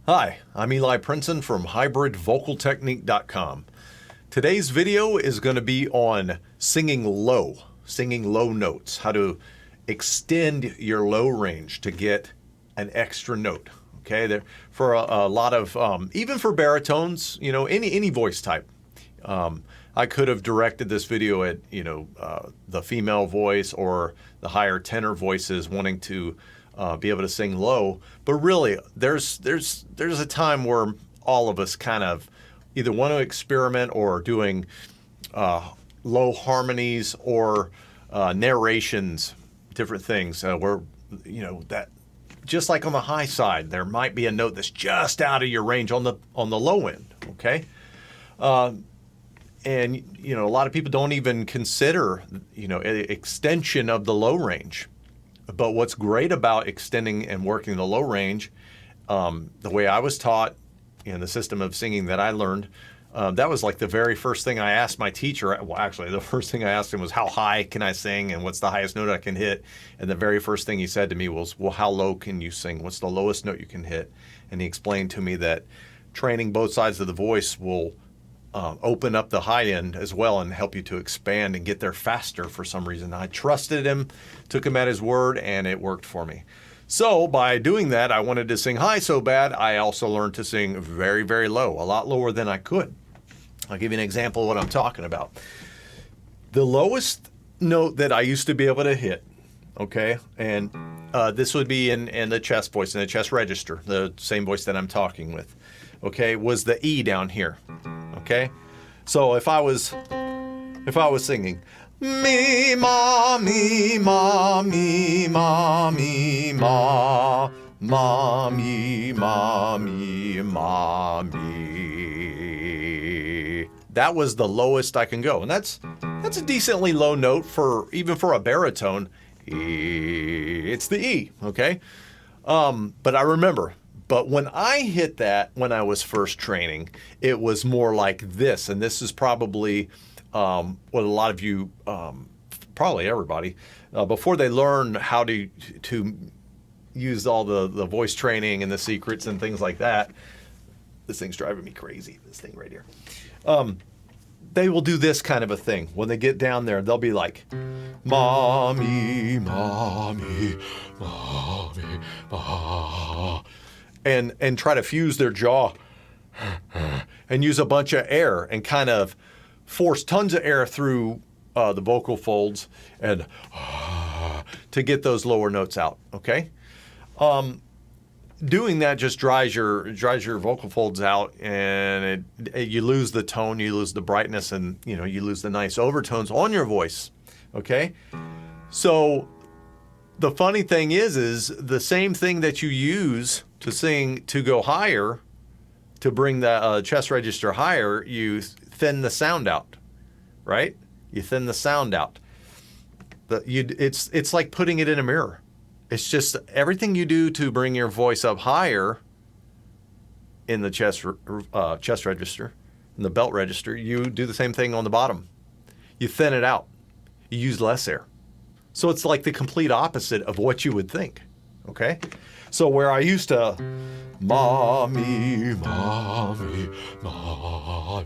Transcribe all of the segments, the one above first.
Hi, I'm Eli Prinsen from hybridvocaltechnique.com. Today's video is going to be on singing low notes, how to extend your low range to get an extra note. Okay, there for a lot of even for baritones, you know, any voice type. I could have directed this video at the female voice or the higher tenor voices wanting to be able to sing low, but really there's a time where all of us kind of either want to experiment or doing low harmonies or narrations, different things where that just like on the high side there might be a note that's just out of your range on the low end. Okay. And a lot of people don't even consider extension of the low range. But what's great about extending and working the low range, the way I was taught in the system of singing that I learned, that was like the very first thing I asked my teacher. Well, actually, the first thing I asked him was, how high can I sing and what's the highest note I can hit? And the very first thing he said to me was, well, how low can you sing? What's the lowest note you can hit? And he explained to me that training both sides of the voice will open up the high end as well and help you to expand and get there faster for some reason. I trusted him, took him at his word, and it worked for me. So by doing that, I wanted to sing high so bad, I also learned to sing very, very low, a lot lower than I could. I'll give you an example of what I'm talking about. The lowest note that I used to be able to hit, okay, and this would be in the chest voice, in the chest register, the same voice that I'm talking with, okay, was the E down here. Okay, so if I was singing me ma me ma me ma me ma ma me ma me ma me, that was the lowest I can go, and that's a decently low note even for a baritone. It's the E. Okay, but I remember. But when I hit that, when I was first training, it was more like this. And this is probably what a lot of you, probably everybody, before they learn how to use all the voice training and the secrets and things like that. This thing's driving me crazy, this thing right here. They will do this kind of a thing. When they get down there, they'll be like, mommy, mommy, mommy, ma. And try to fuse their jaw and use a bunch of air and kind of force tons of air through the vocal folds and to get those lower notes out. Okay, doing that just dries your vocal folds out, and you lose the tone, you lose the brightness, and you lose the nice overtones on your voice. Okay, so the funny thing is the same thing that you use to sing to go higher, to bring the chest register higher, you thin the sound out, right? You thin the sound out. It's like putting it in a mirror. It's just everything you do to bring your voice up higher in the chest register, in the belt register, you do the same thing on the bottom. You thin it out. You use less air. So it's like the complete opposite of what you would think, okay? So where I used to, mommy, mommy, mommy,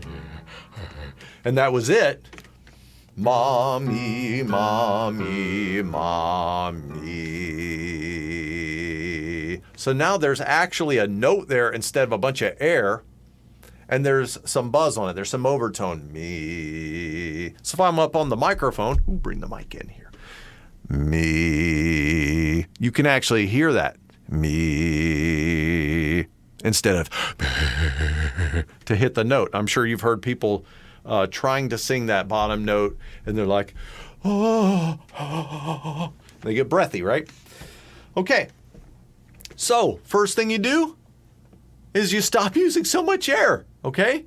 and that was it, mommy, mommy, mommy. So now there's actually a note there instead of a bunch of air, and there's some buzz on it. There's some overtone, me. So if I'm up on the microphone, bring the mic in here. Me, you can actually hear that. Me, instead of to hit the note. I'm sure you've heard people trying to sing that bottom note, and they're like, oh. They get breathy, right? Okay, so first thing you do is you stop using so much air, okay?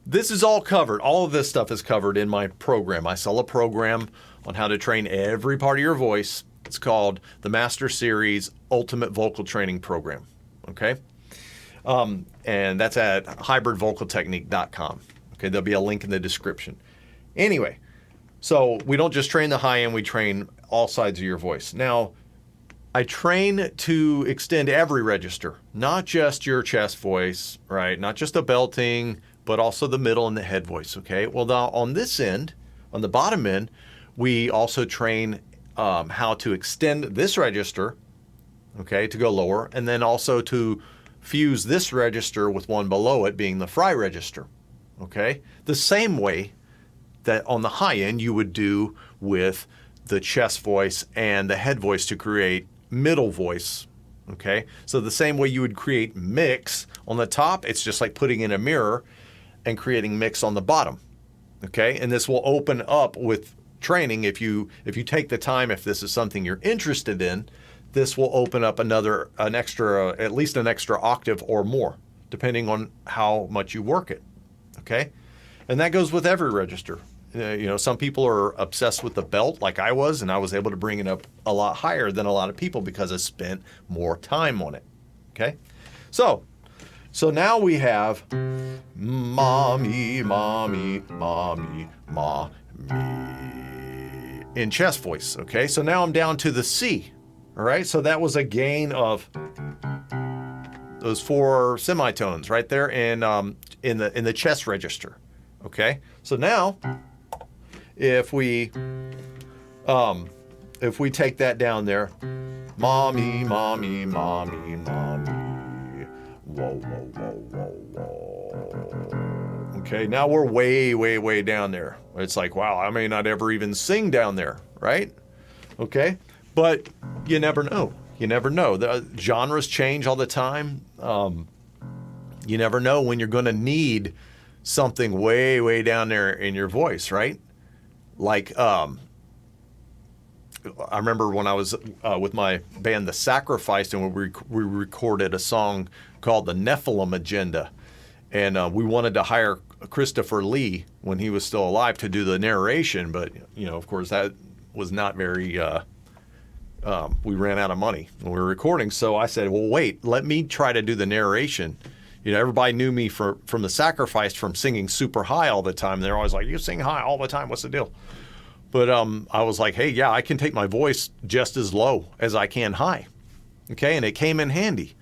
This is all covered. All of this stuff is covered in my program. I sell a program on how to train every part of your voice. It's called the Master Series Ultimate Vocal Training Program, okay? And that's at hybridvocaltechnique.com. Okay, there'll be a link in the description. Anyway, so we don't just train the high end, we train all sides of your voice. Now, I train to extend every register, not just your chest voice, right? Not just the belting, but also the middle and the head voice, okay? Well, now on this end, on the bottom end, we also train how to extend this register, okay, to go lower, and then also to fuse this register with one below it, being the fry register, okay? The same way that on the high end you would do with the chest voice and the head voice to create middle voice, okay? So the same way you would create mix on the top, it's just like putting in a mirror and creating mix on the bottom, okay? And this will open up with training. If you take the time, if this is something you're interested in, this will open up at least an extra octave or more, depending on how much you work it, okay? And that goes with every register. Some people are obsessed with the belt like I was, and I was able to bring it up a lot higher than a lot of people because I spent more time on it, okay? So now we have mommy, mommy, mommy, ma, me in chest voice, okay? So now I'm down to the C, all right? So that was a gain of those 4 semitones right there in the chest register, okay? So now if we take that down there, mommy, mommy, mommy, mommy, whoa, whoa, whoa, whoa, whoa. Okay, now we're way, way, way down there. It's like, wow, I may not ever even sing down there, right? Okay, but you never know. You never know. The genres change all the time. You never know when you're going to need something way, way down there in your voice, right? Like, I remember when I was with my band, The Sacrifice, and we recorded a song called The Nephilim Agenda. And we wanted to hire Christopher Lee when he was still alive to do the narration. But, of course, that was not very, we ran out of money when we were recording. So I said, well, wait, let me try to do the narration. Everybody knew me from The Sacrifice from singing super high all the time. They're always like, you sing high all the time. What's the deal? But I was like, hey, yeah, I can take my voice just as low as I can high. Okay, and it came in handy.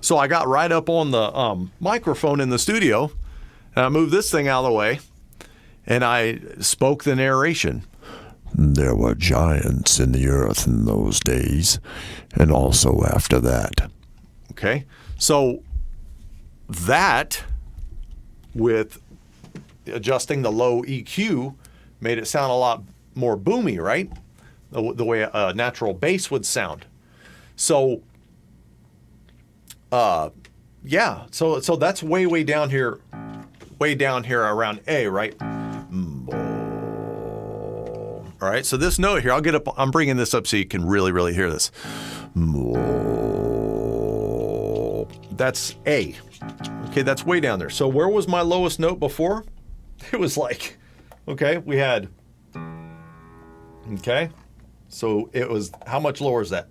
So I got right up on the microphone in the studio, and I moved this thing out of the way, and I spoke the narration. There were giants in the earth in those days, and also after that. Okay, so that, with adjusting the low EQ, made it sound a lot more boomy, right? The way a natural bass would sound. So, yeah. So that's way, way down here around A, right? All right. So this note here, I'm bringing this up so you can really, really hear this. That's A. Okay, that's way down there. So where was my lowest note before? It was like, okay, we had, okay, so it was, how much lower is that?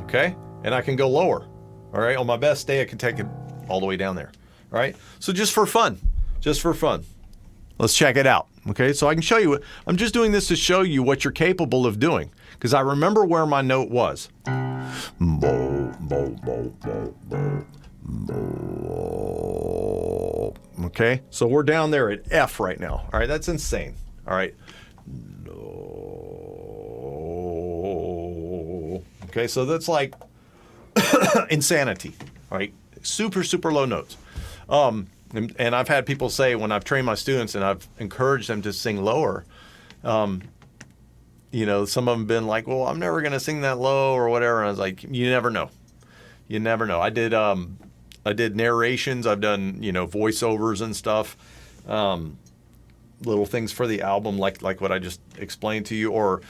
Okay, and I can go lower. All right, on my best day, I can take it all the way down there. All right, so just for fun, let's check it out. Okay, so I can show you, I'm just doing this to show you what you're capable of doing, because I remember where my note was. Okay, so we're down there at F right now. All right, that's insane. All right. Okay, so that's like insanity. All right, super, super low notes. And I've had people say when I've trained my students and I've encouraged them to sing lower, some of them have been like, well, I'm never going to sing that low or whatever. And I was like, you never know. You never know. I did narrations. I've done, voiceovers and stuff, little things for the album, like what I just explained to you, or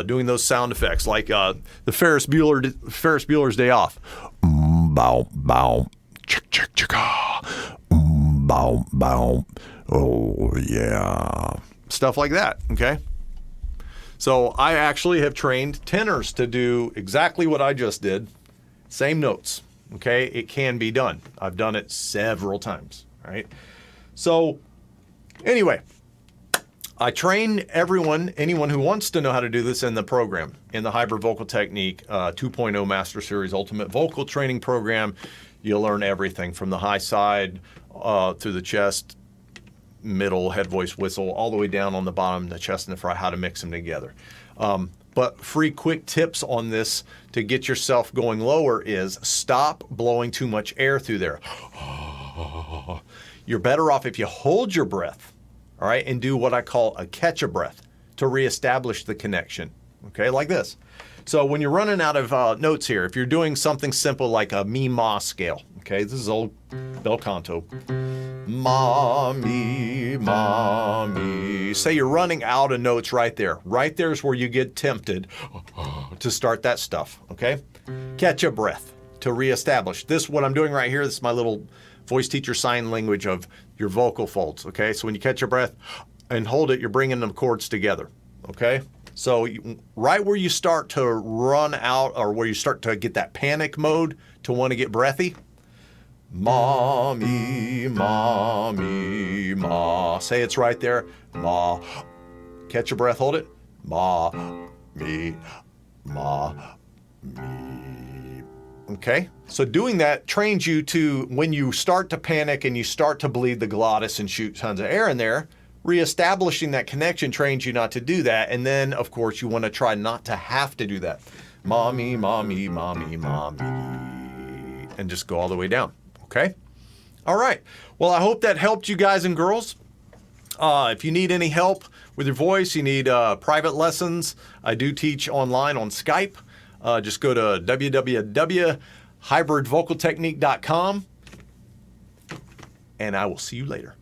doing those sound effects, like the Ferris Bueller's Day Off. Bow, bow, chick, chick, chick, bow, bow. Oh, yeah. Stuff like that, okay? So I actually have trained tenors to do exactly what I just did. Same notes, okay? It can be done. I've done it several times, right? So anyway, I train anyone who wants to know how to do this in the program, in the Hybrid Vocal Technique 2.0 Master Series Ultimate Vocal Training Program. You'll learn everything from the high side through the chest, middle, head, voice, whistle, all the way down on the bottom, the chest and the fry, how to mix them together. But free quick tips on this to get yourself going lower is stop blowing too much air through there. You're better off if you hold your breath, all right, and do what I call a catch a breath to reestablish the connection, okay, like this. So when you're running out of notes here, if you're doing something simple like a mi-ma scale, okay, this is old bel canto. Ma, mi, ma, mi. Say you're running out of notes right there. Right there is where you get tempted to start that stuff, okay? Catch a breath to reestablish. This, what I'm doing right here, this is my little voice teacher sign language of your vocal folds, okay? So when you catch your breath and hold it, you're bringing the chords together, okay? So right where you start to run out or where you start to get that panic mode to want to get breathy, ma, mi, ma, mi, ma. Say it's right there, ma. Catch your breath, hold it, ma, mi, ma, mi. Okay? So doing that trains you to, when you start to panic and you start to bleed the glottis and shoot tons of air in there, reestablishing that connection trains you not to do that. And then, of course, you want to try not to have to do that. Mommy, mommy, mommy, mommy. And just go all the way down. Okay? All right. Well, I hope that helped you guys and girls. If you need any help with your voice, you need private lessons, I do teach online on Skype. Just go to www.hybridvocaltechnique.com, and I will see you later.